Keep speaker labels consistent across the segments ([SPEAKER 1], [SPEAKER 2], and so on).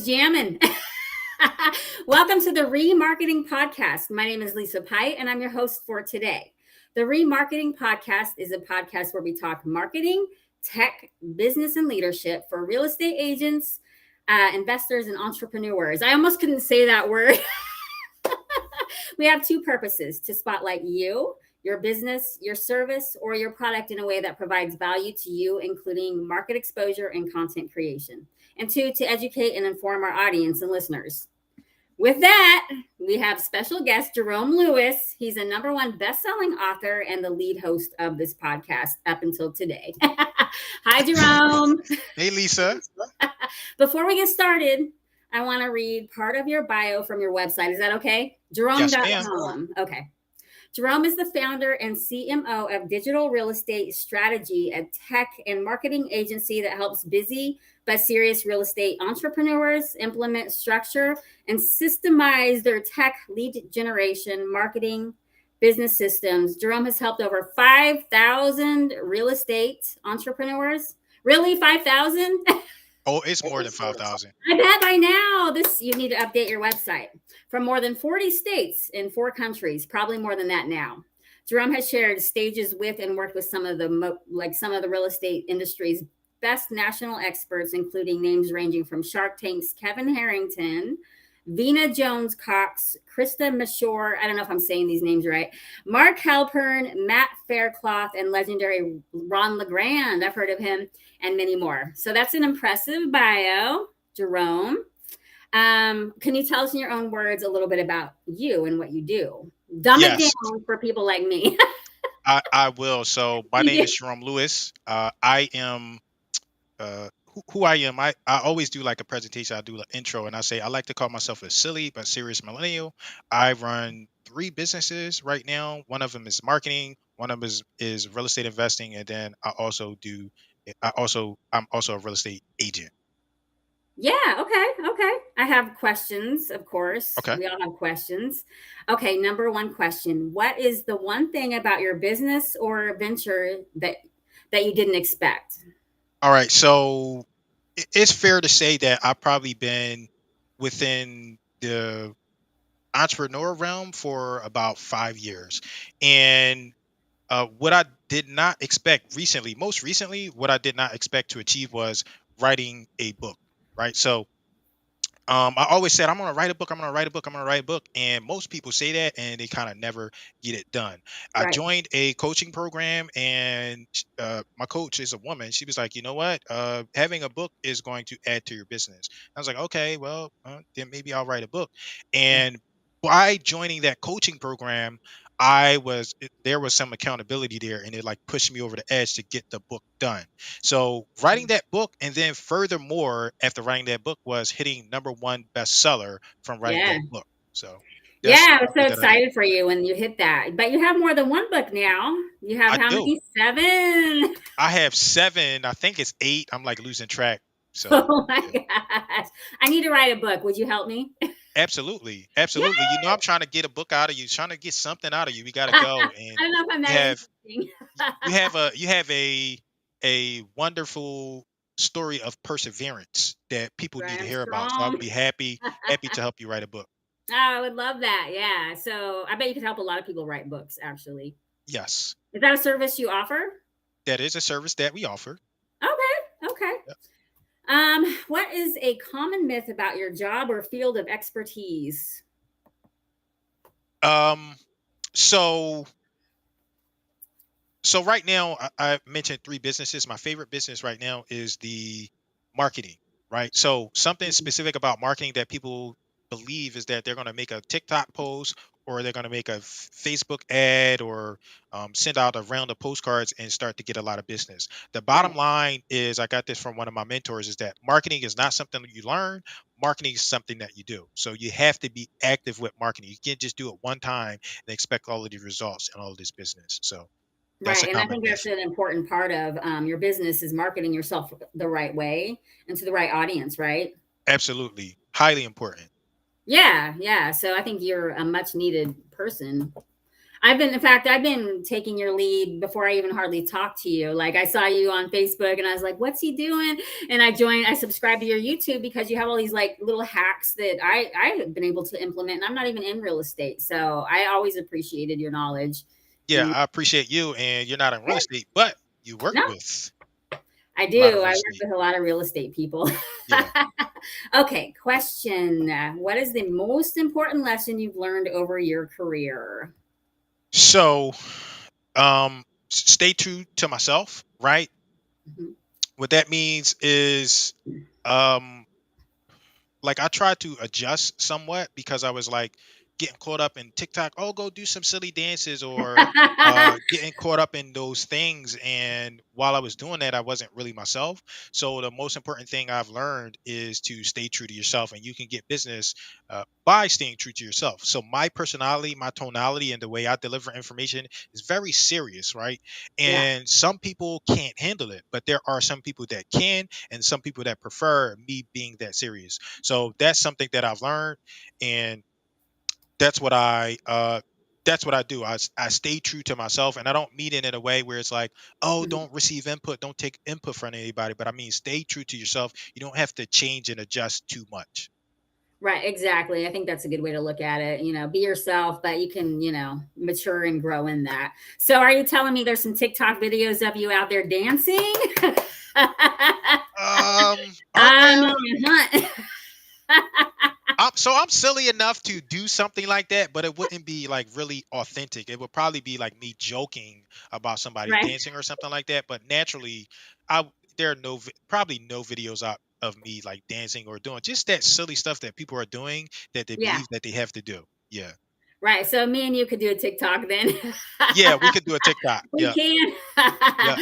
[SPEAKER 1] jamming. Welcome to the Remarketing Podcast. My name is Lisa Pite, and I'm your host for today. The Remarketing Podcast is a podcast where we talk marketing, tech, business, and leadership for real estate agents, investors, and entrepreneurs. I almost couldn't say that word. We have two purposes: to spotlight you, your business, your service, or your product in a way that provides value to you, including market exposure and content creation. And two, to educate and inform our audience and listeners. With that, we have special guest Jerome Lewis. He's a #1 best-selling author and the lead host of this podcast up until today. Hi, Jerome.
[SPEAKER 2] Hey, Lisa.
[SPEAKER 1] Before we get started, I want to read part of your bio from your website. Is that okay?
[SPEAKER 2] Yes, ma'am.
[SPEAKER 1] Jerome.com. Okay. Jerome is the founder and CMO of Digital Real Estate Strategy, a tech and marketing agency that helps busy but serious real estate entrepreneurs implement structure and systemize their tech lead generation, marketing, business systems. Jerome has helped over 5,000 real estate entrepreneurs. Really, 5,000?
[SPEAKER 2] Oh, it's more than 5,000.
[SPEAKER 1] I bet by now you need to update your website. From more than 40 states in 4 countries, probably more than that now. Jerome has shared stages with and worked with some of the real estate industry's best national experts, including names ranging from Shark Tank's Kevin Harrington, Vina Jones-Cox, Krista Mashore, I don't know if I'm saying these names right, Mark Halpern, Matt Faircloth, and legendary Ron LeGrand. I've heard of him, and many more. So that's an impressive bio, Jerome. Can you tell us in your own words a little bit about you and what you do? Dumb it down for people like me.
[SPEAKER 2] I will. So my name is Jerome Lewis. I am who I am. I always do like a presentation. I do an intro and I say I like to call myself a silly but serious millennial. I run 3 businesses right now. One of them is marketing. One of them is real estate investing, and then I'm also a real estate agent.
[SPEAKER 1] Yeah. Okay. I have questions, of course.
[SPEAKER 2] Okay.
[SPEAKER 1] We all have questions. Okay. #1 question: what is the one thing about your business or venture that you didn't expect?
[SPEAKER 2] All right. So it's fair to say that I've probably been within the entrepreneur realm for about 5 years. And what I did not expect most recently, what I did not expect to achieve was writing a book, right? So I always said, I'm going to write a book. I'm going to write a book. I'm going to write a book. And most people say that and they kind of never get it done. I
[SPEAKER 1] Right.
[SPEAKER 2] joined a coaching program, and my coach is a woman. She was like, you know what? Having a book is going to add to your business. I was like, okay, well, then maybe I'll write a book. And by joining that coaching program, there was some accountability there, and it like pushed me over the edge to get the book done. So writing that book, and then furthermore, after writing that book, was hitting #1 bestseller from writing
[SPEAKER 1] Yeah.
[SPEAKER 2] that book. So
[SPEAKER 1] Yeah, I was so
[SPEAKER 2] something that I did.
[SPEAKER 1] excited for you when you hit that. But you have more than one book now. You have
[SPEAKER 2] I
[SPEAKER 1] how
[SPEAKER 2] do.
[SPEAKER 1] many? 7?
[SPEAKER 2] I have 7. I think it's 8. I'm like losing track. So
[SPEAKER 1] Oh my
[SPEAKER 2] yeah.
[SPEAKER 1] gosh. I need to write a book. Would you help me?
[SPEAKER 2] Absolutely. Absolutely. You know, I'm trying to get a book out of you, trying to get something out of you. We got to
[SPEAKER 1] I
[SPEAKER 2] go. And
[SPEAKER 1] don't know if I'm
[SPEAKER 2] you
[SPEAKER 1] that
[SPEAKER 2] have
[SPEAKER 1] interesting.
[SPEAKER 2] you have a wonderful story of perseverance that people need
[SPEAKER 1] Right,
[SPEAKER 2] to
[SPEAKER 1] I'm
[SPEAKER 2] hear about. So I would
[SPEAKER 1] strong.
[SPEAKER 2] be happy to help you write a book.
[SPEAKER 1] Oh, I would love that. Yeah. So I bet you could help a lot of people write books, actually.
[SPEAKER 2] Yes.
[SPEAKER 1] Is that a service you offer?
[SPEAKER 2] That is a service that we offer.
[SPEAKER 1] Okay.
[SPEAKER 2] Yep.
[SPEAKER 1] What is a common myth about your job or field of expertise?
[SPEAKER 2] So right now I mentioned 3 businesses. My favorite business right now is the marketing, right? So something specific about marketing that people believe is that they're going to make a TikTok post, or they're going to make a Facebook ad, or send out a round of postcards and start to get a lot of business. The bottom
[SPEAKER 1] Right.
[SPEAKER 2] line is, I got this from one of my mentors, is that marketing is not something that you learn. Marketing is something that you do. So you have to be active with marketing. You can't just do it one time and expect all of these results and all of this business. So that's a
[SPEAKER 1] Right. And I
[SPEAKER 2] common
[SPEAKER 1] think that's
[SPEAKER 2] myth.
[SPEAKER 1] an important part of your business is marketing yourself the right way and to the right audience, right?
[SPEAKER 2] Absolutely. Highly important.
[SPEAKER 1] Yeah. So I think you're a much needed person. In fact, I've been taking your lead before I even hardly talked to you. Like I saw you on Facebook and I was like, what's he doing? And I subscribed to your YouTube because you have all these like little hacks that I have been able to implement. And I'm not even in real estate. So I always appreciated your knowledge.
[SPEAKER 2] Yeah,
[SPEAKER 1] And
[SPEAKER 2] I appreciate you, and you're not in real estate, but you work
[SPEAKER 1] no,
[SPEAKER 2] with
[SPEAKER 1] I
[SPEAKER 2] a lot
[SPEAKER 1] do.
[SPEAKER 2] of real
[SPEAKER 1] I work
[SPEAKER 2] estate.
[SPEAKER 1] with a lot of real estate people.
[SPEAKER 2] Yeah.
[SPEAKER 1] Okay, question. What is the most important lesson you've learned over your career?
[SPEAKER 2] So, stay true to myself, right?
[SPEAKER 1] Mhm.
[SPEAKER 2] What that means is, um, like I tried to adjust somewhat because I was like getting caught up in TikTok. Oh, go do some silly dances or getting caught up in those things. And while I was doing that, I wasn't really myself. So the most important thing I've learned is to stay true to yourself, and you can get business by staying true to yourself. So my personality, my tonality, and the way I deliver information is very serious, right?
[SPEAKER 1] Yeah.
[SPEAKER 2] And some people can't handle it, but there are some people that can, and some people that prefer me being that serious. So that's something that I've learned, and that's what I do. I stay true to myself, and I don't mean it in a way where it's like, oh,
[SPEAKER 1] Mhm.
[SPEAKER 2] don't receive input, don't take input from anybody. But I mean, stay true to yourself. You don't have to change and adjust too much.
[SPEAKER 1] Right, exactly. I think that's a good way to look at it. Be yourself, but you can, mature and grow in that. So, are you telling me there's some TikTok videos of you out there dancing?
[SPEAKER 2] Are
[SPEAKER 1] I'm
[SPEAKER 2] there?
[SPEAKER 1] on a hunt.
[SPEAKER 2] I'm silly enough to do something like that, but it wouldn't be like really authentic. It would probably be like me joking about somebody
[SPEAKER 1] Right.
[SPEAKER 2] dancing or something like that. But naturally, I there are probably no videos out of me like dancing or doing just that silly stuff that people are doing that they
[SPEAKER 1] Yeah.
[SPEAKER 2] believe that they have to do. Yeah,
[SPEAKER 1] Right. So, me and you could do a TikTok then.
[SPEAKER 2] yeah, we could do a TikTok.
[SPEAKER 1] We
[SPEAKER 2] Yeah,
[SPEAKER 1] can.
[SPEAKER 2] yeah.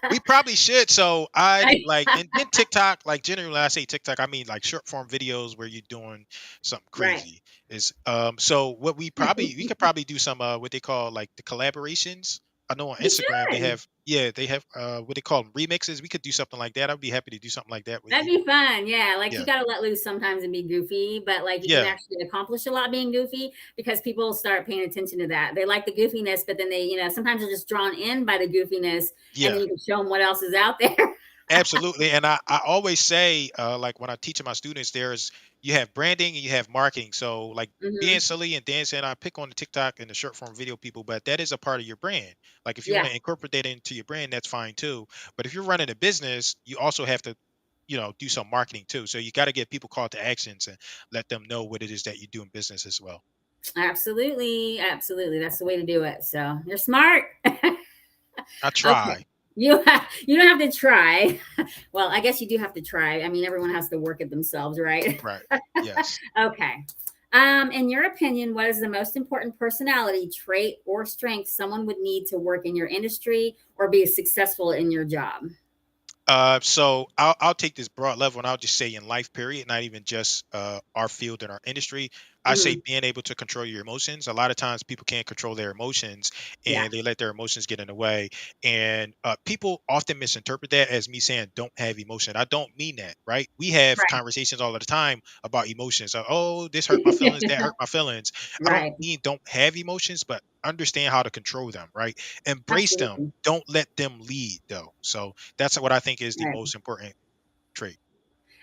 [SPEAKER 2] We probably should. So I like, and then TikTok, like generally when I say TikTok, I mean like short form videos where you're doing something
[SPEAKER 1] Right.
[SPEAKER 2] crazy. Is so what we could probably do some what they call like the collaborations. I know on
[SPEAKER 1] We
[SPEAKER 2] Instagram
[SPEAKER 1] should.
[SPEAKER 2] they have what they call them remixes. We could do something like that. I'd be happy to do something like that with
[SPEAKER 1] That'd
[SPEAKER 2] you.
[SPEAKER 1] be fun. Yeah. Like you
[SPEAKER 2] Yeah.
[SPEAKER 1] got to let loose sometimes and be goofy, but like you can
[SPEAKER 2] Yeah.
[SPEAKER 1] actually accomplish a lot being goofy because people start paying attention to that. They like the goofiness, but then sometimes they're just drawn in by the goofiness and then
[SPEAKER 2] Yeah.
[SPEAKER 1] you can show them what else is out there.
[SPEAKER 2] Absolutely. And I always say, like when I teach my students, you have branding and you have marketing. So like being
[SPEAKER 1] Hmm.
[SPEAKER 2] silly and dancing, I pick on the TikTok and the short form video people, but that is a part of your brand. Like if you want
[SPEAKER 1] Yeah.
[SPEAKER 2] to incorporate that into your brand, that's fine too. But if you're running a business, you also have to, do some marketing too. So you got to get people called to actions and let them know what it is that you do in business as well.
[SPEAKER 1] Absolutely. Absolutely. That's the way to do it. So you're smart.
[SPEAKER 2] I
[SPEAKER 1] Okay.
[SPEAKER 2] try.
[SPEAKER 1] You don't have to try. Well, I guess you do have to try. I mean, everyone has to work it themselves, right?
[SPEAKER 2] Right. Yes.
[SPEAKER 1] Okay. In your opinion, what is the most important personality trait or strength someone would need to work in your industry or be successful in your job?
[SPEAKER 2] So I'll take this broad level and I'll just say in life period, not even just our field and our industry. I say
[SPEAKER 1] Hmm.
[SPEAKER 2] being able to control your emotions. A lot of times people can't control their emotions
[SPEAKER 1] Yeah.
[SPEAKER 2] and they let their emotions get in the way. And people often misinterpret that as me saying don't have emotion. I don't mean that, right? We have conversations all of the time about emotions. So, oh, this hurt my feelings, that hurt my feelings. I don't
[SPEAKER 1] Right.
[SPEAKER 2] mean don't have emotions, but understand how to control them, right? Embrace them.
[SPEAKER 1] Absolutely.
[SPEAKER 2] Don't let them lead though. So that's what I think is the
[SPEAKER 1] Right.
[SPEAKER 2] most important trait.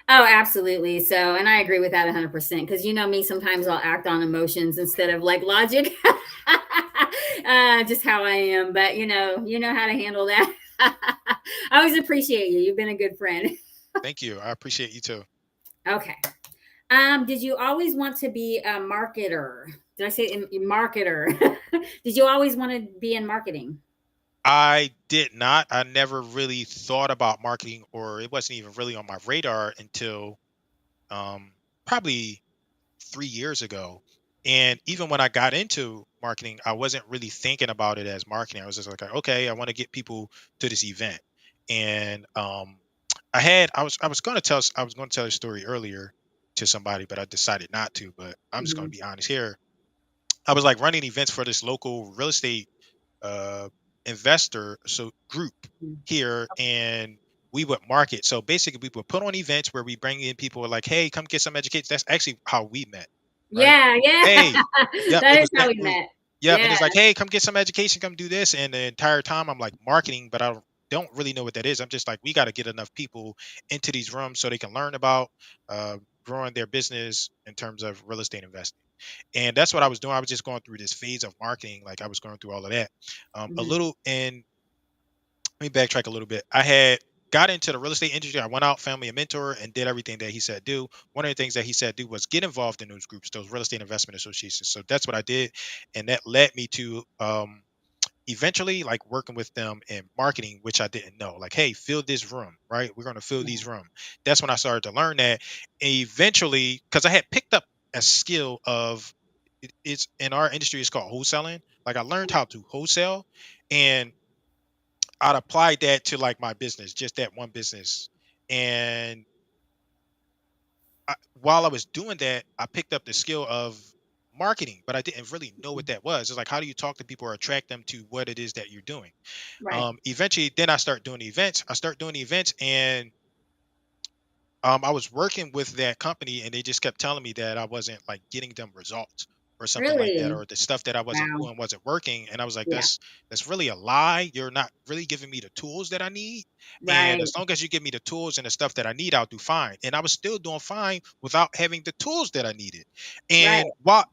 [SPEAKER 1] Oh, absolutely. So, and I agree with that 100% because me, sometimes I'll act on emotions instead of like logic. Just how I am, but you know how to handle that. I always appreciate you. You've been a good friend.
[SPEAKER 2] Thank you. I appreciate you too.
[SPEAKER 1] Okay. Did you always want to be a marketer? Did I say marketer? Did you always want to be in marketing?
[SPEAKER 2] I did not. I never really thought about marketing, or it wasn't even really on my radar until um, probably 3 years ago. And even when I got into marketing, I wasn't really thinking about it as marketing. I was just like, okay, I want to get people to this event. And I was going to tell a story earlier to somebody, but I decided not to. But I'm just going to
[SPEAKER 1] Hmm.
[SPEAKER 2] be honest here. I was like running events for this local real estate uh, investor group here, and we would market. So basically, we would put on events where we bring in people like, "Hey, come get some education." That's actually how we met, right?
[SPEAKER 1] Yeah, yeah.
[SPEAKER 2] Hey, yep,
[SPEAKER 1] That
[SPEAKER 2] it
[SPEAKER 1] is
[SPEAKER 2] was
[SPEAKER 1] how
[SPEAKER 2] that
[SPEAKER 1] we
[SPEAKER 2] group.
[SPEAKER 1] met.
[SPEAKER 2] Yep, and
[SPEAKER 1] Yeah.
[SPEAKER 2] it's like, hey, come get some education, come do this, and the entire time I'm like marketing, but I don't really know what that is. I'm just like, we got to get enough people into these rooms so they can learn about uh, growing their business in terms of real estate investing. And that's what I was doing. I was just going through this phase of marketing, like I was going through all of that, a
[SPEAKER 1] Mhm.
[SPEAKER 2] little. And let me backtrack a little bit. I had got into the real estate industry. I went out, found me a mentor, and did everything that he said do. One of the things that he said do was get involved in those groups, those real estate investment associations. So that's what I did, and that led me to eventually like working with them in marketing, which I didn't know. Like, hey, fill this room, right? We're going to fill
[SPEAKER 1] Yeah.
[SPEAKER 2] these room. That's when I started to learn that. Eventually, because I had picked up a skill of it's in our industry, it's called wholesaling. Like I learned how to wholesale, and I'd applied that to like my business, just that one business. And while I was doing that, I picked up the skill of marketing, but I didn't really know what that was. It's like, how do you talk to people or attract them to what it is that you're doing?
[SPEAKER 1] Right.
[SPEAKER 2] Eventually, then I start doing events. I start doing events, and I was working with that company, and they just kept telling me that I wasn't like getting them results or something like that,
[SPEAKER 1] Really?
[SPEAKER 2] or the stuff that I wasn't
[SPEAKER 1] Wow.
[SPEAKER 2] doing wasn't working. And I was like,
[SPEAKER 1] Yeah.
[SPEAKER 2] that's really a lie. You're not really giving me the tools that I need. And
[SPEAKER 1] Right.
[SPEAKER 2] as long as you give me the tools and the stuff that I need, I'll do fine. And I was still doing fine without having the tools that I needed.
[SPEAKER 1] Right.
[SPEAKER 2] And while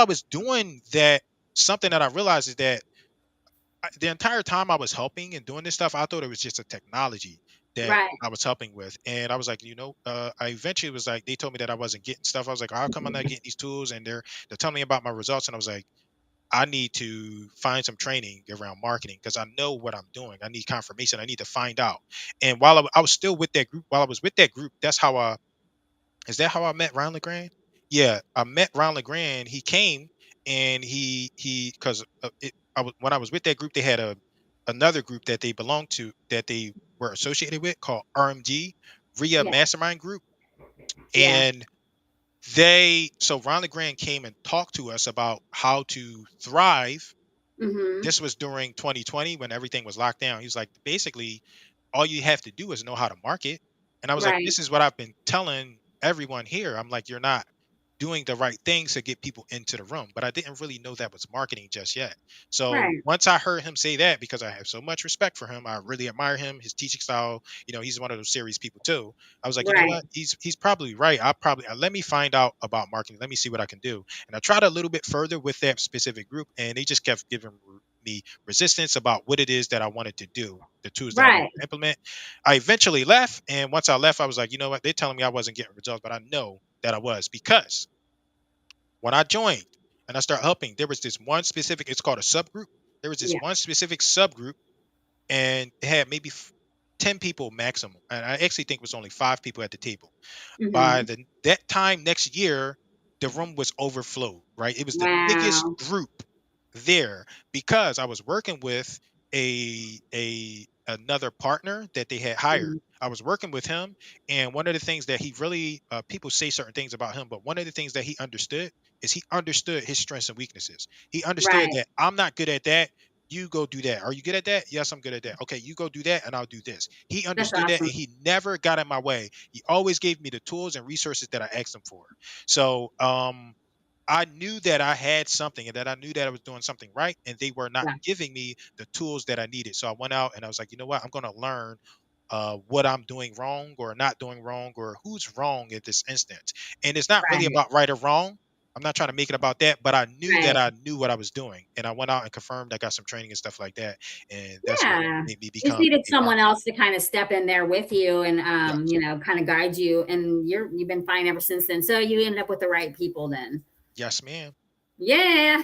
[SPEAKER 2] I was doing that, something that I realized is that the entire time I was helping and doing this stuff, I thought it was just a technology that
[SPEAKER 1] Right.
[SPEAKER 2] I was helping with. And I was like, I eventually was like, they told me that I wasn't getting stuff. I was like, how come I'm not getting these tools? And they're telling me about my results. And I was like, I need to find some training around marketing because I know what I'm doing. I need confirmation. I need to find out. And while I was still with that group, while I was with that group, that's how I is that how I met Ron LeGrand? Yeah, I met Ron LeGrand. He came and he because when I was with that group, they had another group that they belonged to that they were associated with called RMG, RIA
[SPEAKER 1] Yeah.
[SPEAKER 2] Mastermind Group,
[SPEAKER 1] Yeah.
[SPEAKER 2] and so Ron LeGrand came and talked to us about how to thrive.
[SPEAKER 1] Mhm.
[SPEAKER 2] This was during 2020 when everything was locked down. He was like, basically, all you have to do is know how to market. And I was like,
[SPEAKER 1] Right.
[SPEAKER 2] this is what I've been telling everyone here. I'm like, you're not doing the right things to get people into the room. But I didn't really know that was marketing just yet. So
[SPEAKER 1] Right.
[SPEAKER 2] once I heard him say that, because I have so much respect for him, I really admire him, his teaching style. He's one of those serious people too. I was like, you know
[SPEAKER 1] Right.
[SPEAKER 2] what? He's probably right. Let me find out about marketing. Let me see what I can do. And I tried a little bit further with that specific group, and they just kept giving me resistance about what it is that I wanted to do, the tools that I wanted
[SPEAKER 1] Right.
[SPEAKER 2] to implement. I eventually left, and once I left, I was like, you know what? They're telling me I wasn't getting results, but I know that I was because when I joined and I started helping, there was this one specific. It's called a subgroup. There was this
[SPEAKER 1] Yeah.
[SPEAKER 2] one specific subgroup, and it had maybe 10 people maximum, and I actually think it was only 5 people at the table. By
[SPEAKER 1] Mhm.
[SPEAKER 2] that time next year, the room was overflowed, right? It was the biggest
[SPEAKER 1] Wow.
[SPEAKER 2] group there because I was working with a another partner that they had hired.
[SPEAKER 1] Mhm.
[SPEAKER 2] I was working with him, and one of the things that he really people say certain things about him, but one of the things that he understood is he understood his strengths and weaknesses. He understood
[SPEAKER 1] Right.
[SPEAKER 2] that I'm not good at that. You go do that. Are you good at that? Yes, I'm good at that. Okay, you go do that, and I'll do this. He
[SPEAKER 1] That's
[SPEAKER 2] understood that, and
[SPEAKER 1] awesome.
[SPEAKER 2] he never got in my way. He always gave me the tools and resources that I asked him for. So, I knew that I had something and that I knew that I was doing something right, and they were not
[SPEAKER 1] Yeah.
[SPEAKER 2] giving me the tools that I needed. So I went out and I was like, you know what? I'm going to learn what I'm doing wrong or not doing wrong or who's wrong at this instance. And it's not really
[SPEAKER 1] Right.
[SPEAKER 2] about right or wrong. I'm not trying to make it about that, but I knew that
[SPEAKER 1] Right.
[SPEAKER 2] I knew what I was doing. And I went out and confirmed I got some training and stuff like that. And that's what
[SPEAKER 1] Yeah.
[SPEAKER 2] made me
[SPEAKER 1] You just
[SPEAKER 2] become
[SPEAKER 1] needed
[SPEAKER 2] a
[SPEAKER 1] someone
[SPEAKER 2] marketer.
[SPEAKER 1] else to kind of step in there with you and
[SPEAKER 2] Yes.
[SPEAKER 1] kind of guide you. And you've been fine ever since then. So you ended up with the right people then.
[SPEAKER 2] Yes, ma'am.
[SPEAKER 1] Yeah.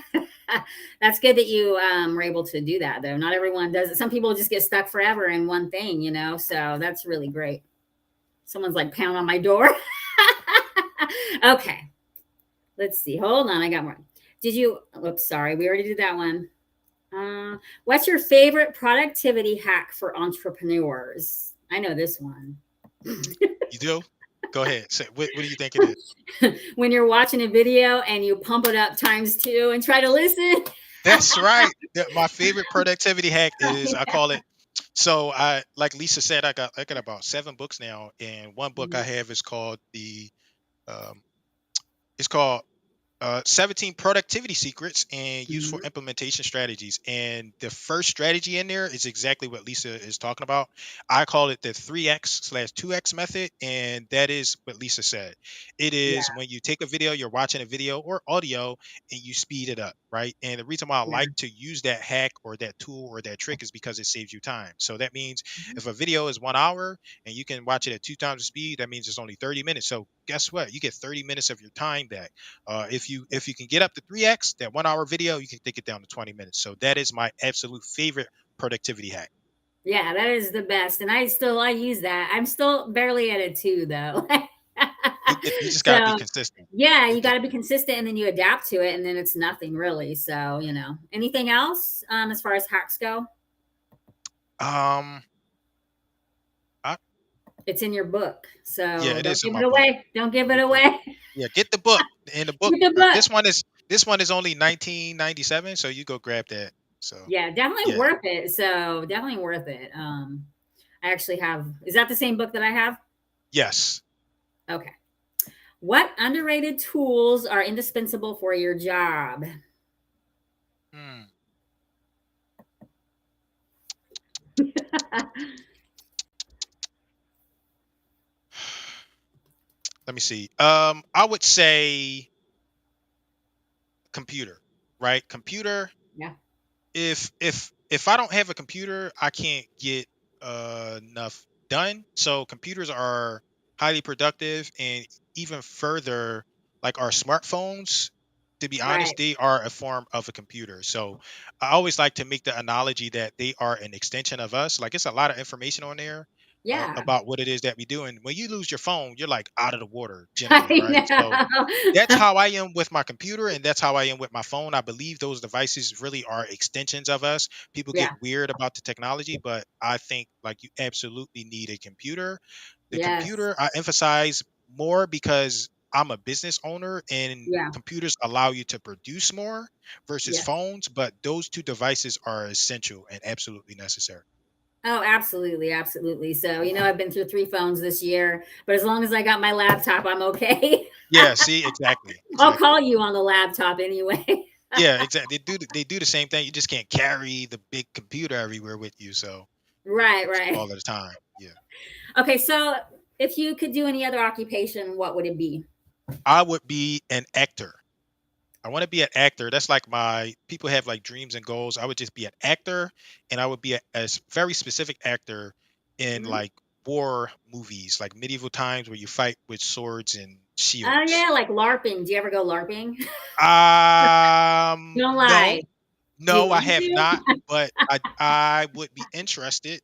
[SPEAKER 1] That's good that you were able to do that though. Not everyone does it. Some people just get stuck forever in one thing. So that's really great. Someone's like pound on my door. Okay. Let's see. Hold on. I got more. Did you oops, sorry. We already did that one. What's your favorite productivity hack for entrepreneurs? I know this one.
[SPEAKER 2] You do? Go ahead. Say, what do you think it is?
[SPEAKER 1] When you're watching a video and you pump it up times two and try to listen.
[SPEAKER 2] That's right. My favorite productivity hack is I call it. So I like Lisa said, I got about 7 books now, and one book I
[SPEAKER 1] Mhm.
[SPEAKER 2] have is called the um it's called 17 productivity secrets and useful
[SPEAKER 1] Mhm.
[SPEAKER 2] implementation strategies. And the first strategy in there is exactly what Lisa is talking about. I call it the 3x/2x method. And that is what Lisa said. It is
[SPEAKER 1] Yeah,
[SPEAKER 2] when you take a video, you're watching a video or audio and you speed it up, right? And the reason why I
[SPEAKER 1] yeah.
[SPEAKER 2] like to use that hack or that tool or that trick is because it saves you time. So that means
[SPEAKER 1] Mhm.
[SPEAKER 2] if a video is 1 hour and you can watch it at 2 times the speed, that means it's only 30 minutes. So guess what? You get 30 minutes of your time back. If you can get up to 3x that 1 hour video, you can take it down to 20 minutes. So that is my absolute favorite productivity hack.
[SPEAKER 1] Yeah, that is the best. And I use that. I'm still barely at a 2 though.
[SPEAKER 2] You just gotta be
[SPEAKER 1] So,
[SPEAKER 2] consistent.
[SPEAKER 1] yeah,
[SPEAKER 2] You'll
[SPEAKER 1] you got
[SPEAKER 2] get
[SPEAKER 1] to be consistent and then you adapt to it and then it's nothing really. So, anything else as far as hacks go?
[SPEAKER 2] there. I,
[SPEAKER 1] It's in your book.
[SPEAKER 2] yeah,
[SPEAKER 1] So,
[SPEAKER 2] it
[SPEAKER 1] don't
[SPEAKER 2] is in
[SPEAKER 1] give
[SPEAKER 2] my
[SPEAKER 1] it
[SPEAKER 2] book.
[SPEAKER 1] away. Don't give it
[SPEAKER 2] Get the
[SPEAKER 1] away.
[SPEAKER 2] Yeah, get the book. And the book,
[SPEAKER 1] Get the book.
[SPEAKER 2] this one is only 1997, so you go grab that. So
[SPEAKER 1] Yeah, definitely
[SPEAKER 2] yeah,
[SPEAKER 1] worth it. So, definitely worth it. I actually have, is that the same book that I have?
[SPEAKER 2] yes.
[SPEAKER 1] Okay. What underrated tools are indispensable for your job?
[SPEAKER 2] Hmm. Let me see. I would say computer, right? Computer.
[SPEAKER 1] Yeah.
[SPEAKER 2] If I don't have a computer, I can't get enough done. So computers are highly productive, and even further, like our smartphones, to be honest,
[SPEAKER 1] Right.
[SPEAKER 2] they are a form of a computer. So I always like to make the analogy that they are an extension of us. Like it's a lot of information on there
[SPEAKER 1] Yeah.
[SPEAKER 2] about what it is that we do, and when you lose your phone, you're like out of the water generally, right? So
[SPEAKER 1] I
[SPEAKER 2] that's
[SPEAKER 1] know.
[SPEAKER 2] how I am with my computer, and that's how I am with my phone. I believe those devices really are extensions of us. People
[SPEAKER 1] Yeah.
[SPEAKER 2] get weird about the technology, but I think like you absolutely need a computer. The
[SPEAKER 1] Yes.
[SPEAKER 2] computer I emphasize more because I'm a business owner and
[SPEAKER 1] Yeah.
[SPEAKER 2] computers allow you to produce more versus
[SPEAKER 1] Yes.
[SPEAKER 2] phones, but those two devices are essential and absolutely necessary.
[SPEAKER 1] Oh, absolutely. Absolutely. So, I've been through 3 phones this year, but as long as I got my laptop, I'm okay.
[SPEAKER 2] Yeah, see, exactly,
[SPEAKER 1] I'll
[SPEAKER 2] exactly.
[SPEAKER 1] call you on the laptop anyway.
[SPEAKER 2] Yeah, exactly. They do the same thing. You just can't carry the big computer everywhere with you, so
[SPEAKER 1] Right.
[SPEAKER 2] it's
[SPEAKER 1] Right.
[SPEAKER 2] all of the time. Yeah.
[SPEAKER 1] Okay. So, if you could do any other occupation, what would it be?
[SPEAKER 2] I would be an actor. I want to be an actor. That's like my people have like dreams and goals. I would just be an actor, and I would be a very specific actor in
[SPEAKER 1] Mhm.
[SPEAKER 2] like war movies, like medieval times where you fight with swords and
[SPEAKER 1] Oh,
[SPEAKER 2] shields.
[SPEAKER 1] yeah. Like LARPing. Do you ever go LARPing? Don't
[SPEAKER 2] No,
[SPEAKER 1] lie. Do you
[SPEAKER 2] no, I
[SPEAKER 1] want
[SPEAKER 2] have
[SPEAKER 1] to?
[SPEAKER 2] not, but I would be interested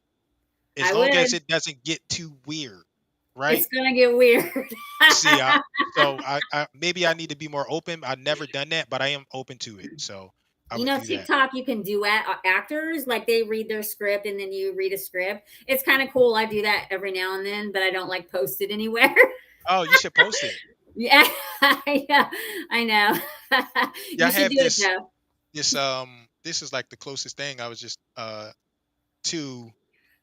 [SPEAKER 2] as
[SPEAKER 1] I
[SPEAKER 2] long as
[SPEAKER 1] would.
[SPEAKER 2] it doesn't get too weird, right?
[SPEAKER 1] It's going to get weird.
[SPEAKER 2] See, so I maybe I need to be more open. I've never done that, but I am open to it. So I would do that.
[SPEAKER 1] TikTok, you can duet actors, like they read their script and then you read a script. It's kind of cool. I do that every now and then, but I don't like post it anywhere.
[SPEAKER 2] Oh, you should post it.
[SPEAKER 1] Yeah, I know.
[SPEAKER 2] Yeah,
[SPEAKER 1] You
[SPEAKER 2] I
[SPEAKER 1] should
[SPEAKER 2] have
[SPEAKER 1] do it though.
[SPEAKER 2] this is like the closest thing I was just to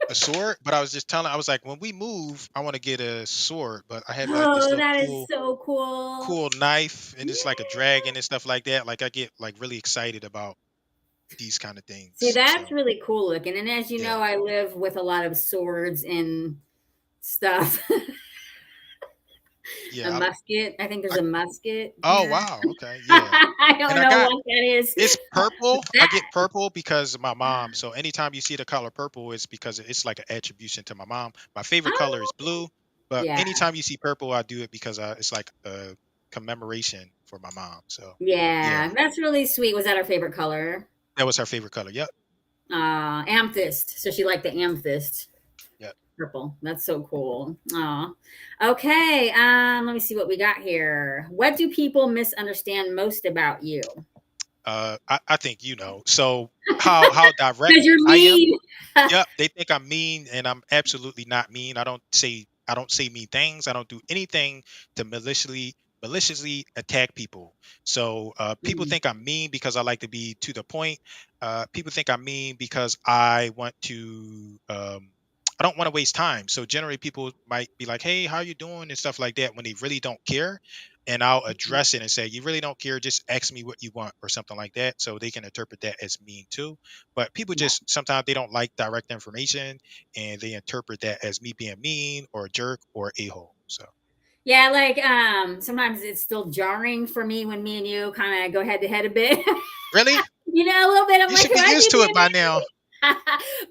[SPEAKER 2] a sword, but I was just telling I was like when we move, I want to get a sword, but I have like this
[SPEAKER 1] Oh,
[SPEAKER 2] little
[SPEAKER 1] that is
[SPEAKER 2] cool
[SPEAKER 1] so cool.
[SPEAKER 2] cool knife and it's like a
[SPEAKER 1] Yeah.
[SPEAKER 2] dragon and stuff like that. Like I get like really excited about these kind of
[SPEAKER 1] See,
[SPEAKER 2] things.
[SPEAKER 1] that's
[SPEAKER 2] So,
[SPEAKER 1] really cool looking. And as you
[SPEAKER 2] yeah.
[SPEAKER 1] know, I live with a lot of swords and stuff. A
[SPEAKER 2] Yeah,
[SPEAKER 1] musket. I think there's
[SPEAKER 2] I
[SPEAKER 1] a musket
[SPEAKER 2] Oh,
[SPEAKER 1] here.
[SPEAKER 2] wow, okay, yeah.
[SPEAKER 1] I
[SPEAKER 2] And
[SPEAKER 1] don't
[SPEAKER 2] I
[SPEAKER 1] know
[SPEAKER 2] got
[SPEAKER 1] what that is.
[SPEAKER 2] It's purple.
[SPEAKER 1] What's
[SPEAKER 2] I get
[SPEAKER 1] that?
[SPEAKER 2] purple because of my mom. So anytime you see the color purple, it's because it's like an attribution to my mom. My favorite color is
[SPEAKER 1] Oh,
[SPEAKER 2] blue, but
[SPEAKER 1] yeah.
[SPEAKER 2] anytime you see purple, I do it because it's like a commemoration for my mom. So yeah,
[SPEAKER 1] Yeah, that's really sweet. Was that her favorite color?
[SPEAKER 2] that was her favorite color. Yep,
[SPEAKER 1] Amethyst. So she liked the amethyst
[SPEAKER 2] yep.
[SPEAKER 1] purple. That's so cool. Aw. Okay. Let me see what we got here. What do people misunderstand most about you?
[SPEAKER 2] I think you know. So how direct
[SPEAKER 1] Because you're
[SPEAKER 2] I am.
[SPEAKER 1] mean.
[SPEAKER 2] Yep, they think I'm mean, and I'm absolutely not mean. I don't say mean things. I don't do anything to maliciously attack people. So people
[SPEAKER 1] Mm,
[SPEAKER 2] think I'm mean because I like to be to the point. People think I'm mean because I want to. I don't want to waste time. So generally, people might be like, "Hey, how you doing?" and stuff like that when they really don't care. and I'll address it and say, you really don't care, just ask me what you want or something like that, so they can interpret that as mean too. But people
[SPEAKER 1] Yeah.
[SPEAKER 2] just sometimes they don't like direct information, and they interpret that as me being mean or a jerk or a-hole. So
[SPEAKER 1] Yeah, like sometimes it's still jarring for me when me and you kind of go head to head a bit.
[SPEAKER 2] really,
[SPEAKER 1] A little bit. I'm
[SPEAKER 2] you
[SPEAKER 1] like,
[SPEAKER 2] should
[SPEAKER 1] could
[SPEAKER 2] be
[SPEAKER 1] I be
[SPEAKER 2] used to it by now.
[SPEAKER 1] being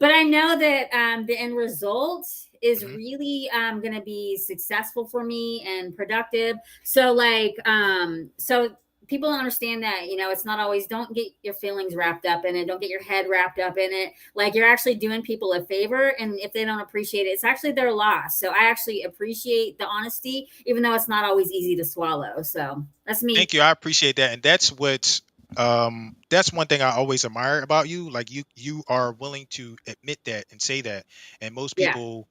[SPEAKER 1] but I know that the end result is
[SPEAKER 2] Hmm.
[SPEAKER 1] really going to be successful for me and productive. So, like, so people understand that, it's not always, don't get your feelings wrapped up in it. Don't get your head wrapped up in it. Like, you're actually doing people a favor. And if they don't appreciate it, it's actually their loss. So, I actually appreciate the honesty, even though it's not always easy to swallow. So, that's me.
[SPEAKER 2] Thank you, I appreciate that, and that's one thing I always admire about you. Like you are willing to admit that and say that, and most
[SPEAKER 1] Yeah.
[SPEAKER 2] people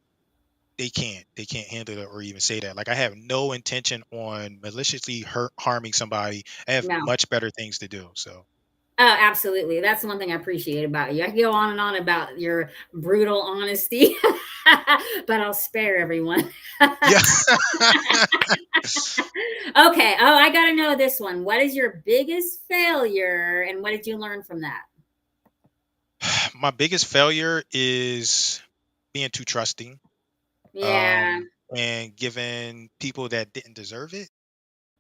[SPEAKER 2] they can't handle it or even say that. Like, I have no intention on maliciously harming somebody. I have
[SPEAKER 1] No.
[SPEAKER 2] much better things to do. So
[SPEAKER 1] Oh, absolutely. That's the one thing I appreciate about you. I can go on and on about your brutal honesty, but I'll spare everyone.
[SPEAKER 2] yeah.
[SPEAKER 1] Okay. Oh, I got to know this one. What is your biggest failure and what did you learn from that?
[SPEAKER 2] My biggest failure is being too trusting,
[SPEAKER 1] Yeah.
[SPEAKER 2] and giving people that didn't deserve it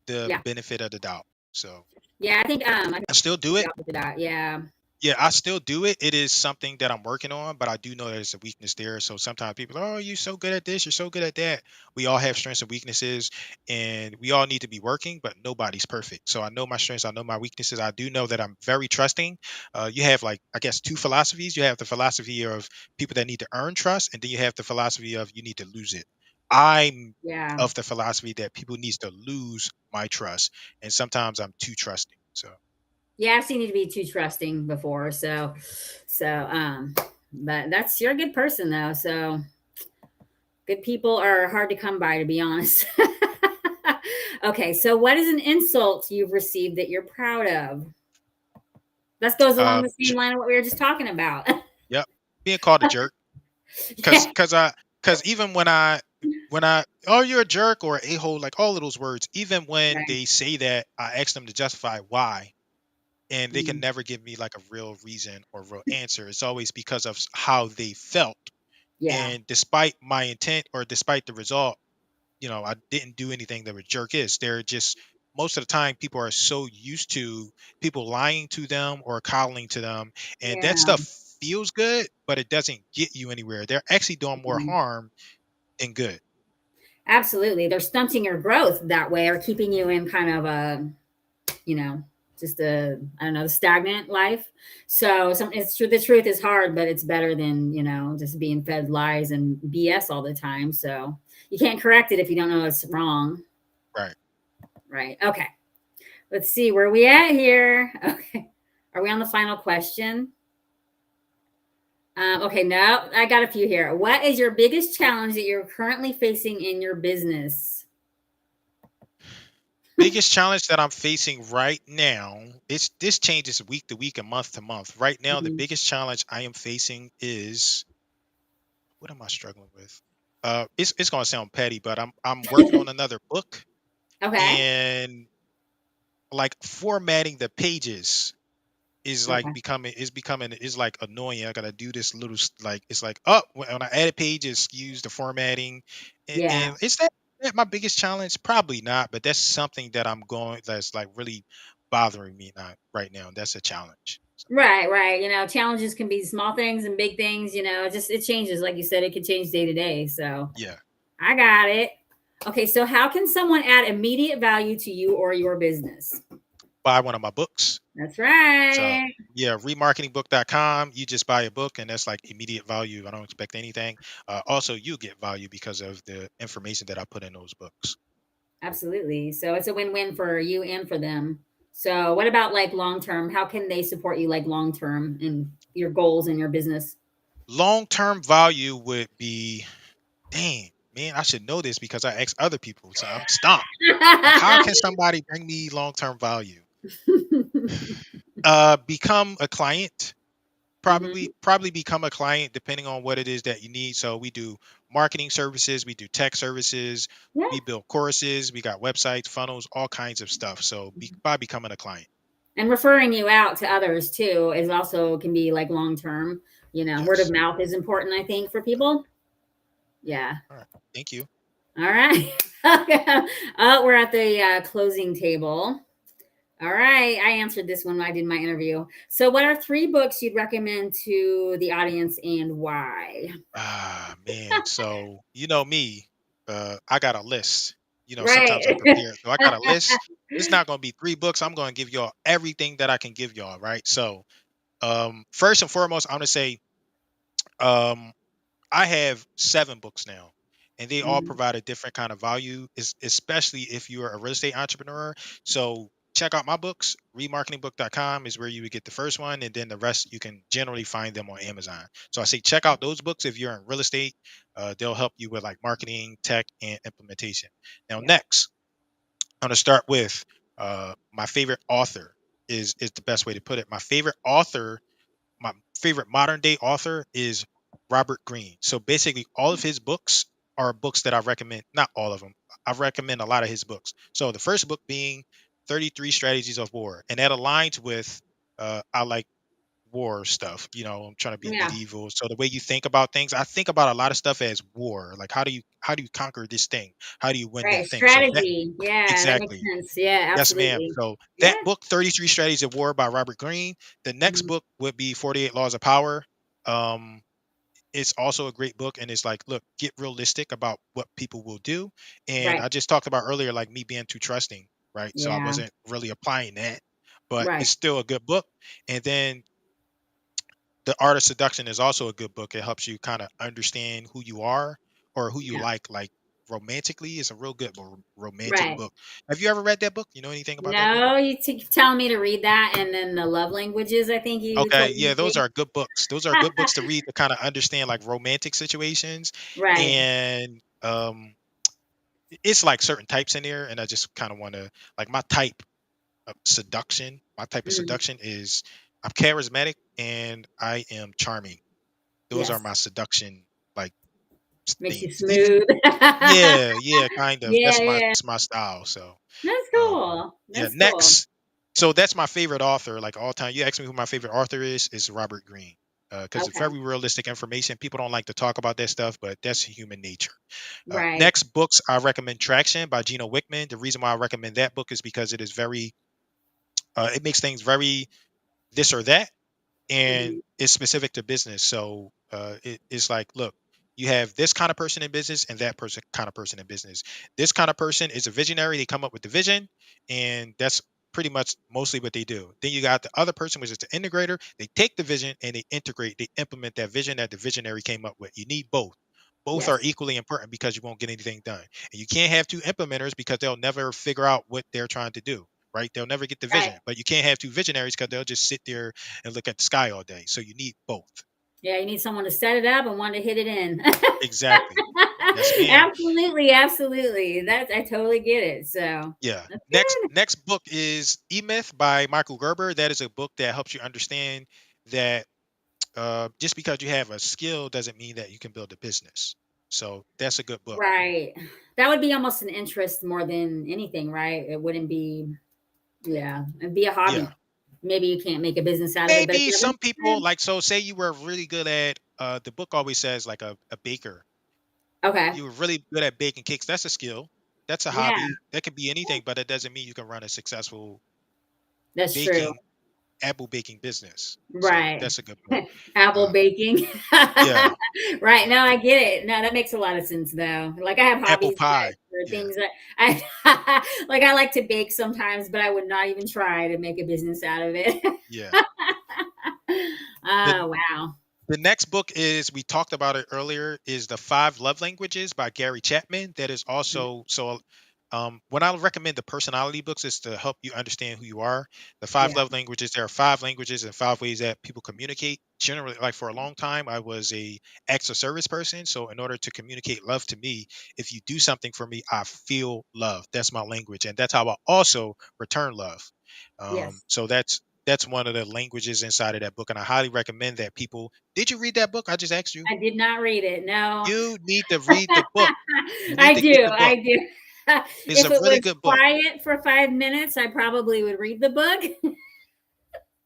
[SPEAKER 2] the
[SPEAKER 1] Yeah.
[SPEAKER 2] benefit of the doubt. So
[SPEAKER 1] Yeah. I
[SPEAKER 2] I still do it.
[SPEAKER 1] dealt with that. Yeah.
[SPEAKER 2] Yeah, I still do it. It is something that I'm working on, but I do know there's a weakness there. So sometimes people are, oh, you're so good at this, you're so good at that. We all have strengths and weaknesses, and we all need to be working, but nobody's perfect. So I know my strengths, I know my weaknesses. I do know that I'm very trusting. You have, like, I guess, two philosophies. You have the philosophy of people that need to earn trust, and then you have the philosophy of you need to lose it. I'm
[SPEAKER 1] Yeah.
[SPEAKER 2] of the philosophy that people needs to lose my trust, and sometimes I'm too trusting. So
[SPEAKER 1] Yeah. I've seen you to be too trusting before. But you're a good person though. So good people are hard to come by, to be honest. Okay, so what is an insult you've received that you're proud of? That goes along
[SPEAKER 2] uh,
[SPEAKER 1] the same line of what we were just talking about.
[SPEAKER 2] yep, being called a jerk. Cause,
[SPEAKER 1] Yeah,
[SPEAKER 2] cause even when I oh, you're a jerk or a hole, like all of those words, even when
[SPEAKER 1] right.
[SPEAKER 2] they say that, I ask them to justify why, and they can
[SPEAKER 1] Mm,
[SPEAKER 2] never give me like a real reason or real answer. It's always because of how they felt,
[SPEAKER 1] yeah,
[SPEAKER 2] and despite my intent or despite the result, I didn't do anything that a jerk is. They're just, most of the time, people are so used to people lying to them or coddling to them, and that
[SPEAKER 1] yeah.
[SPEAKER 2] stuff feels good, but it doesn't get you anywhere. They're actually doing more
[SPEAKER 1] Mhm.
[SPEAKER 2] harm than good.
[SPEAKER 1] Absolutely. They're stunting your growth that way or keeping you in kind of you know, just I don't know, stagnant life. So it's true. The truth is hard, but it's better than, just being fed lies and BS all the time. So you can't correct it if you don't know it's wrong.
[SPEAKER 2] Right.
[SPEAKER 1] Right. Okay. Let's see where we at here. Okay. Are we on the final question? Okay. No, I got a few here. What is your biggest challenge that you're currently facing in your business?
[SPEAKER 2] Biggest challenge that I'm facing right now, this changes week to week and month to month. Right now, the
[SPEAKER 1] Mhm.
[SPEAKER 2] biggest challenge I am facing is, what am I struggling with? It's gonna sound petty, but I'm working on another book,
[SPEAKER 1] Okay.
[SPEAKER 2] and like formatting the pages
[SPEAKER 1] Okay.
[SPEAKER 2] is like annoying. I gotta do this little like, it's like, oh, when I add a page, it skews the formatting,
[SPEAKER 1] Yeah.
[SPEAKER 2] and is that my biggest challenge? Probably not, but that's something that's like really bothering me not right now. That's a challenge. So,
[SPEAKER 1] Right, right. Challenges can be small things and big things, it changes. Like you said, it could change day to day. So
[SPEAKER 2] yeah,
[SPEAKER 1] I got it. Okay, so how can someone add immediate value to you or your business?
[SPEAKER 2] buy one of my books.
[SPEAKER 1] That's
[SPEAKER 2] So
[SPEAKER 1] right.
[SPEAKER 2] yeah, remarketingbook.com. You just buy a book, and that's like immediate value. I don't expect anything. Also, you get value because of the information that I put in those books.
[SPEAKER 1] Absolutely. So it's a win-win for you and for them. So what about like long term? How can they support you like long term in your goals in your business?
[SPEAKER 2] Long-term value would be, dang, man, I should know this because I ask other people. So I'm stumped. Like, how can somebody bring me long-term value? Become a client. Probably
[SPEAKER 1] Mhm.
[SPEAKER 2] probably become a client depending on what it is that you need. So we do marketing services, we do tech services,
[SPEAKER 1] Yeah.
[SPEAKER 2] we build courses, we got websites, funnels, all kinds of stuff. So by becoming a client.
[SPEAKER 1] And referring you out to others too is also can be like long term. Word of
[SPEAKER 2] Yes.
[SPEAKER 1] mouth is important, I think, for people. Yeah.
[SPEAKER 2] All right. Thank you.
[SPEAKER 1] All right. Oh, we're at the closing table. All right. I answered this one when I did my interview. So, what are 3 books you'd recommend to the audience and why?
[SPEAKER 2] Ah, man. So you know me, I got a list.
[SPEAKER 1] Right.
[SPEAKER 2] Sometimes I'm prepared. So I got a list. It's not going to be 3 books. I'm going to give y'all everything that I can give y'all. Right. So, first and foremost, I'm going to say, um, I have 7 books now, and they all
[SPEAKER 1] Mhm.
[SPEAKER 2] provide a different kind of value, especially if you're a real estate entrepreneur. So check out my books. Remarketingbook.com is where you would get the first one, and then the rest you can generally find them on Amazon. So I say check out those books if you're in real estate. They'll help you with like marketing, tech, and implementation. Now,
[SPEAKER 1] Yeah.
[SPEAKER 2] next, I'm gonna start with my favorite author is the best way to put it. My favorite modern day author is Robert Greene. So basically, all of his books are books that I recommend. Not all of them. I recommend a lot of his books. So the first book being 33 Strategies of War, and that aligns with I like war stuff. I'm trying to be
[SPEAKER 1] Yeah.
[SPEAKER 2] medieval. So the way you think about things, I think about a lot of stuff as war. Like how do you conquer this thing? How do you win
[SPEAKER 1] Right.
[SPEAKER 2] that thing? So that
[SPEAKER 1] Strategy. Yeah. That makes
[SPEAKER 2] exactly.
[SPEAKER 1] sense. Yeah.
[SPEAKER 2] Yes, ma'am.
[SPEAKER 1] Absolutely.
[SPEAKER 2] So
[SPEAKER 1] Yeah.
[SPEAKER 2] that book, 33 Strategies of War by Robert Greene. The next
[SPEAKER 1] Mhm.
[SPEAKER 2] book would be 48 Laws of Power. Um, it's also a great book, and it's like, look, get realistic about what people will do. And
[SPEAKER 1] Right.
[SPEAKER 2] I just talked about earlier, like me being too trusting, right? So I
[SPEAKER 1] Yeah.
[SPEAKER 2] wasn't really applying that, but
[SPEAKER 1] Right.
[SPEAKER 2] it's still a good book. And then The Art of Seduction is also a good book. It helps you kind of understand who you are or who you
[SPEAKER 1] Yeah.
[SPEAKER 2] like romantically. It's a real good romantic
[SPEAKER 1] Right.
[SPEAKER 2] book. Have you ever read that book? You know anything about that book?
[SPEAKER 1] No, you telling me to read that, and then the love languages. I think you
[SPEAKER 2] Okay,
[SPEAKER 1] told me
[SPEAKER 2] yeah,
[SPEAKER 1] to
[SPEAKER 2] those
[SPEAKER 1] read.
[SPEAKER 2] are good books. Those are good books to read to kind of understand like romantic situations.
[SPEAKER 1] Right.
[SPEAKER 2] And it's like certain types in there, and I just kind of want to like my type of
[SPEAKER 1] Mhm.
[SPEAKER 2] seduction is I'm charismatic and I am charming. Those are
[SPEAKER 1] Yes.
[SPEAKER 2] my seduction like
[SPEAKER 1] Makes you
[SPEAKER 2] themes. If
[SPEAKER 1] smooth.
[SPEAKER 2] yeah, kind of.
[SPEAKER 1] Yeah. Yeah.
[SPEAKER 2] That's my style. So
[SPEAKER 1] That's
[SPEAKER 2] um
[SPEAKER 1] cool.
[SPEAKER 2] yeah,
[SPEAKER 1] That's cool.
[SPEAKER 2] next. So that's my favorite author, like all time. You ask me who my favorite author is Robert Greene. Because it's
[SPEAKER 1] Okay.
[SPEAKER 2] very realistic information. People don't like to talk about that stuff, but that's human nature.
[SPEAKER 1] Right.
[SPEAKER 2] Next books, I recommend Traction by Gino Wickman. The reason why I recommend that book is because it is it makes things very this or that, and
[SPEAKER 1] Mhm.
[SPEAKER 2] it's specific to business. So it's like, look, you have this kind of person in business and that person kind of person in business. This kind of person is a visionary. They come up with the vision, and that's pretty much mostly what they do. Then you got the other person, which is the integrator. They take the vision and they integrate, they implement that vision that the visionary came up with. You need both. Both are
[SPEAKER 1] Yes.
[SPEAKER 2] equally important because you won't get anything done. And you can't have 2 implementers because they'll never figure out what they're trying to do. Right? They'll never get the
[SPEAKER 1] Right.
[SPEAKER 2] vision. But you can't have 2 visionaries because they'll just sit there and look at the sky all day. So you need both.
[SPEAKER 1] Yeah. You need someone to set it up and one to hit it in.
[SPEAKER 2] Exactly. Yes, ma'am.
[SPEAKER 1] Absolutely. Absolutely. I totally get it. So
[SPEAKER 2] Yeah.
[SPEAKER 1] that's
[SPEAKER 2] Next
[SPEAKER 1] good.
[SPEAKER 2] next book is E Myth by Michael Gerber. That is a book that helps you understand that just because you have a skill doesn't mean that you can build a business. So that's a good book.
[SPEAKER 1] Right. That would be almost an interest more than anything, right? It wouldn't be, yeah, it'd be a hobby.
[SPEAKER 2] Yeah.
[SPEAKER 1] Maybe you can't make a business out of it, but if
[SPEAKER 2] Maybe
[SPEAKER 1] you have
[SPEAKER 2] some people
[SPEAKER 1] interest,
[SPEAKER 2] like, so say you were really good at the book always says like a baker.
[SPEAKER 1] okay.
[SPEAKER 2] You were really good at baking cakes. That's a skill. That's a
[SPEAKER 1] Yeah,
[SPEAKER 2] hobby. That could be anything, but it doesn't mean you can run a successful
[SPEAKER 1] that's true.
[SPEAKER 2] baking apple baking business. So
[SPEAKER 1] Right.
[SPEAKER 2] that's a good book.
[SPEAKER 1] Apple
[SPEAKER 2] Uh,
[SPEAKER 1] baking.
[SPEAKER 2] yeah,
[SPEAKER 1] Right.
[SPEAKER 2] yeah.
[SPEAKER 1] No, I get it. No, that makes a lot of sense though. Like I have
[SPEAKER 2] Apple
[SPEAKER 1] hobbies
[SPEAKER 2] pie.
[SPEAKER 1] that or
[SPEAKER 2] Yeah,
[SPEAKER 1] things that I like I like to bake sometimes, but I would not even try to make a business out of it.
[SPEAKER 2] yeah. The
[SPEAKER 1] Oh, wow.
[SPEAKER 2] The next book is we talked about it earlier is The Five Love Languages by Gary Chapman. That is also so when I recommend the personality books is to help you understand who you are. The Five
[SPEAKER 1] Yeah.
[SPEAKER 2] Love Languages, there are 5 languages and 5 ways that people communicate. Generally, like for a long time, I was a acts of service person. So in order to communicate love to me, if you do something for me, I feel love. That's my language. And that's how I also return love.
[SPEAKER 1] Yes.
[SPEAKER 2] So that's one of the languages inside of that book, and I highly recommend that people. Did you read that book? I just asked you.
[SPEAKER 1] I did not read it. No.
[SPEAKER 2] You need to read the book. You need
[SPEAKER 1] I
[SPEAKER 2] to get
[SPEAKER 1] do.
[SPEAKER 2] the book.
[SPEAKER 1] I do.
[SPEAKER 2] It's
[SPEAKER 1] If
[SPEAKER 2] a
[SPEAKER 1] it
[SPEAKER 2] really
[SPEAKER 1] was
[SPEAKER 2] good book.
[SPEAKER 1] quiet for 5 minutes, I probably would read the book.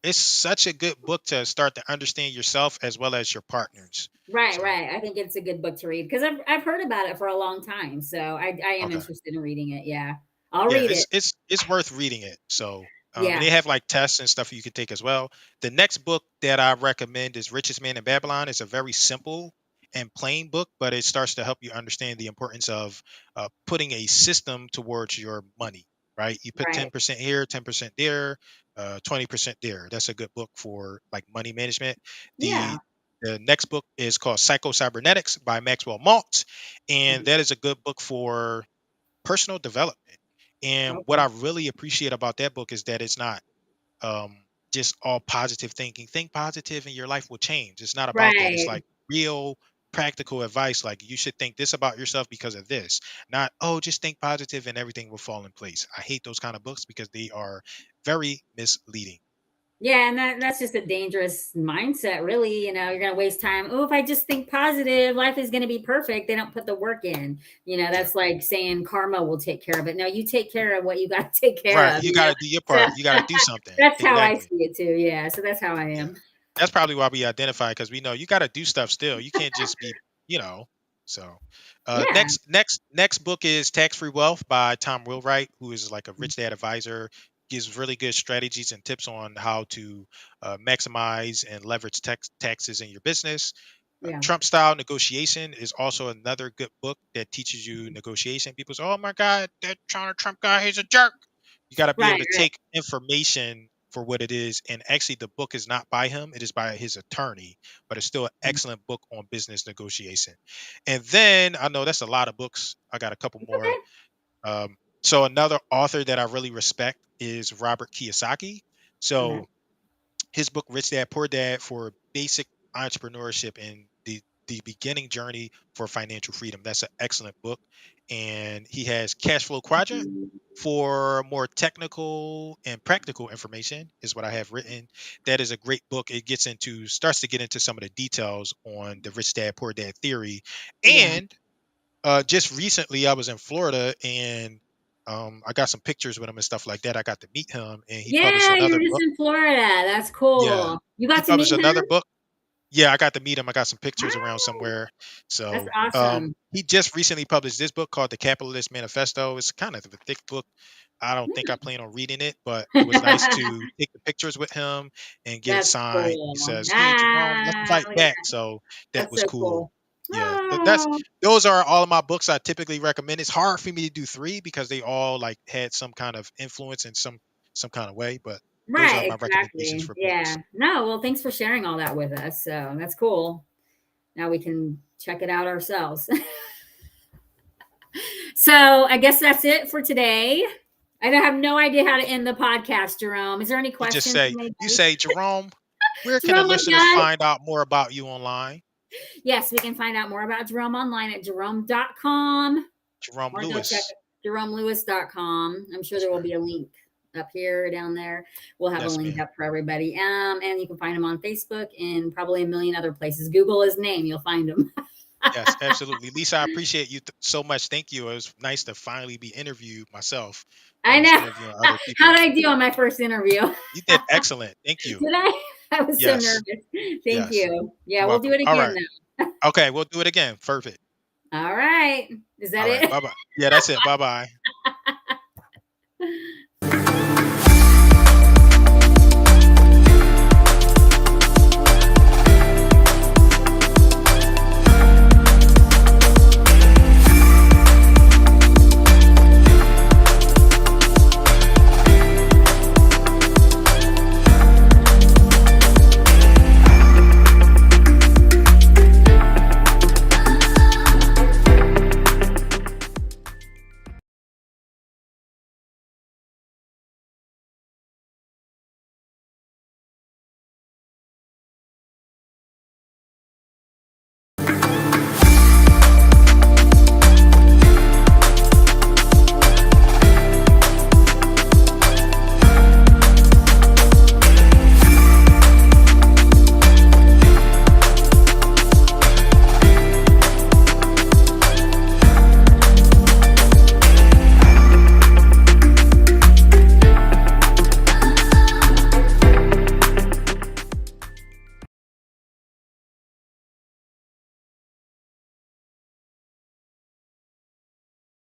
[SPEAKER 2] It's such a good book to start to understand yourself as well as your partners.
[SPEAKER 1] Right,
[SPEAKER 2] So,
[SPEAKER 1] right. I think it's a good book to read because I've heard about it for a long time. So I am
[SPEAKER 2] okay.
[SPEAKER 1] interested in reading it. Yeah. I'll
[SPEAKER 2] Yeah,
[SPEAKER 1] read it.
[SPEAKER 2] it's worth reading it. So, and
[SPEAKER 1] Yeah.
[SPEAKER 2] they have like tests and stuff you can take as well. The next book that I recommend is Richest Man in Babylon. It's a very simple and plain book, but it starts to help you understand the importance of putting a system towards your money. Right? You put
[SPEAKER 1] Right.
[SPEAKER 2] 10% here, 10% there, 20% there. That's a good book for like money management.
[SPEAKER 1] Yeah.
[SPEAKER 2] The the next book is called Psycho Cybernetics by Maxwell Maltz, and
[SPEAKER 1] Mhm.
[SPEAKER 2] that is a good book for personal development. And what
[SPEAKER 1] Okay.
[SPEAKER 2] I really appreciate about that book is that it's not um, just all positive thinking. Think positive and your life will change. It's not about that. It's
[SPEAKER 1] Right.
[SPEAKER 2] like real practical advice. Like you should think this about yourself because of this. Not, oh, just think positive and everything will fall in place. I hate those kind of books because they are very misleading.
[SPEAKER 1] Yeah, and that's just a dangerous mindset, really. You're gonna waste time. Oh, if I just think positive, life is gonna be perfect. They don't put the work in.
[SPEAKER 2] Yeah.
[SPEAKER 1] That's like saying karma will take care of it. No, you take care of what you gotta take care
[SPEAKER 2] Right.
[SPEAKER 1] of,
[SPEAKER 2] You got to do your
[SPEAKER 1] So
[SPEAKER 2] part. You got to do something.
[SPEAKER 1] that's how I
[SPEAKER 2] Exactly.
[SPEAKER 1] see it too. Yeah. So that's how I
[SPEAKER 2] Yeah.
[SPEAKER 1] am.
[SPEAKER 2] That's probably why we identify because we know you got to do stuff still. You can't just be, you know. So,
[SPEAKER 1] Yeah.
[SPEAKER 2] next book is Tax Free Wealth by Tom Wheelwright, who is like a rich dad advisor. Gives really good strategies and tips on how to maximize and leverage taxes in your business.
[SPEAKER 1] Yeah.
[SPEAKER 2] Trump Style Negotiation is also another good book that teaches you negotiation. People say, "Oh my God, that Trump guy, he's a jerk." You got to be able
[SPEAKER 1] Right,
[SPEAKER 2] to
[SPEAKER 1] right.
[SPEAKER 2] take information for what it is. And actually, the book is not by him; it is by his attorney. But it's still an excellent book on business negotiation. And then I know that's a lot of books. I got a couple
[SPEAKER 1] It's
[SPEAKER 2] more.
[SPEAKER 1] okay.
[SPEAKER 2] So another author that I really respect is Robert Kiyosaki.
[SPEAKER 1] Okay.
[SPEAKER 2] So his book Rich Dad Poor Dad for basic entrepreneurship and the beginning journey for financial freedom. That's an excellent book. And he has Cash Flow Quadrant for more technical and practical information is what I have written. That is a great book. It starts to get into some of the details on the Rich Dad Poor Dad theory.
[SPEAKER 1] Yeah.
[SPEAKER 2] And just recently I was in Florida and I got some pictures with him and stuff like that. I got to meet him and he published
[SPEAKER 1] Yeah, you
[SPEAKER 2] another
[SPEAKER 1] were just
[SPEAKER 2] book.
[SPEAKER 1] in Florida. That's
[SPEAKER 2] Yeah.
[SPEAKER 1] cool. You
[SPEAKER 2] He
[SPEAKER 1] got to
[SPEAKER 2] published
[SPEAKER 1] meet him?
[SPEAKER 2] another book. Yeah, I got to meet him. I got some pictures around
[SPEAKER 1] Wow,
[SPEAKER 2] somewhere.
[SPEAKER 1] that's
[SPEAKER 2] So,
[SPEAKER 1] awesome.
[SPEAKER 2] he just recently published this book called The Capitalist Manifesto. It's kind of a thick book. I don't think I plan on reading it, but it was nice to take the pictures with him and get it
[SPEAKER 1] That's
[SPEAKER 2] signed. He
[SPEAKER 1] cool.
[SPEAKER 2] says, "Hey, Jerome, let's
[SPEAKER 1] Ah,
[SPEAKER 2] fight
[SPEAKER 1] yeah,
[SPEAKER 2] back." So that
[SPEAKER 1] that's
[SPEAKER 2] was
[SPEAKER 1] so
[SPEAKER 2] cool.
[SPEAKER 1] cool.
[SPEAKER 2] Yeah,
[SPEAKER 1] Oh,
[SPEAKER 2] those are all of my books I typically recommend. It's hard for me to do three because they all like had some kind of influence in some kind of way, but those are
[SPEAKER 1] right,
[SPEAKER 2] my recommendations
[SPEAKER 1] exactly.
[SPEAKER 2] for books.
[SPEAKER 1] Yeah. No, well, thanks for sharing all that with us. So that's cool. Now we can check it out ourselves. So I guess that's it for today. I have no idea how to end the podcast, Jerome. Is there any
[SPEAKER 2] You just
[SPEAKER 1] questions
[SPEAKER 2] say,
[SPEAKER 1] from
[SPEAKER 2] you
[SPEAKER 1] anybody?
[SPEAKER 2] say, Jerome, where can the
[SPEAKER 1] Jerome, my
[SPEAKER 2] listeners
[SPEAKER 1] guy.
[SPEAKER 2] find out more about you online?
[SPEAKER 1] Yes, we can find out more about Jerome online at jerome.com
[SPEAKER 2] Jerome
[SPEAKER 1] or go check
[SPEAKER 2] Lewis.
[SPEAKER 1] jeromelewis.com. I'm sure
[SPEAKER 2] That's
[SPEAKER 1] there will
[SPEAKER 2] right.
[SPEAKER 1] be a link up here or down there. We'll have a
[SPEAKER 2] Yes,
[SPEAKER 1] link
[SPEAKER 2] ma'am.
[SPEAKER 1] up for everybody. And you can find him on Facebook and probably a million other places. Google his name, you'll find him.
[SPEAKER 2] Yes, absolutely. Lisa, I appreciate you so much. Thank you. It was nice to finally be interviewed myself. I
[SPEAKER 1] I
[SPEAKER 2] was
[SPEAKER 1] know.
[SPEAKER 2] interviewing other
[SPEAKER 1] How
[SPEAKER 2] people.
[SPEAKER 1] did I do on my first interview?
[SPEAKER 2] You did excellent. Thank you.
[SPEAKER 1] Did I? I was so
[SPEAKER 2] Yes.
[SPEAKER 1] nervous. Thank
[SPEAKER 2] Yes.
[SPEAKER 1] you. Yeah,
[SPEAKER 2] You're
[SPEAKER 1] we'll do
[SPEAKER 2] welcome.
[SPEAKER 1] it
[SPEAKER 2] All
[SPEAKER 1] again
[SPEAKER 2] right.
[SPEAKER 1] though.
[SPEAKER 2] Okay, we'll do it again. Perfect.
[SPEAKER 1] All right. Is that
[SPEAKER 2] All right.
[SPEAKER 1] it?
[SPEAKER 2] Bye bye. Yeah, that's it. Bye bye.